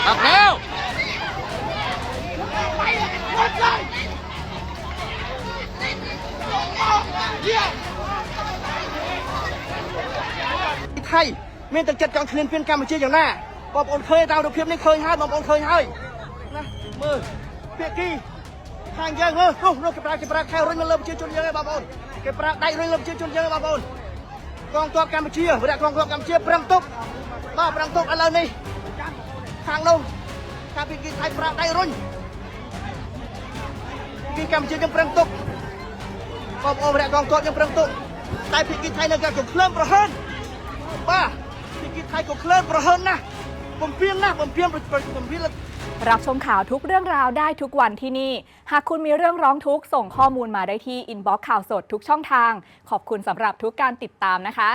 หักแล้วไทยเมียนตึกจัดจองคืนเพียนกรรมเชียอย่างหน้าบอบอนเคยดาวดอกเพียบนี่เคยให้บอบอนเคยให้นะมือเพียกี้ทางยังลูกเก็บปลาแค่รุ่งเริ่มเชียจนยังไงบอบอนเก็บปลาได้รุ่งเริ่มเชียจนยังไงบอบอนกองตัวกรรมเชียเวลากองตัวกรรมเชียปรังตุกบ้าปรังตุกอะไรนี่ทางลงทางเพียกี้ไทยปลาได้รุ่งพี่กรรมเชียยังปรังตุกบอบอนเวลากองตัวยังปรังตุกแต่เพียกี้ไทยในการถูกเคลื่อนประหารบ้าพี่กินไทยก็เคลื่อนประเฮินนะผมเพี้ยนรับชมข่าวทุกเรื่องราวได้ทุกวันที่นี่หากคุณมีเรื่องร้องทุกข์ส่งข้อมูลมาได้ที่อินบ็อกซ์ข่าวสดทุกช่องทางขอบคุณสำหรับทุกการติดตามนะคะ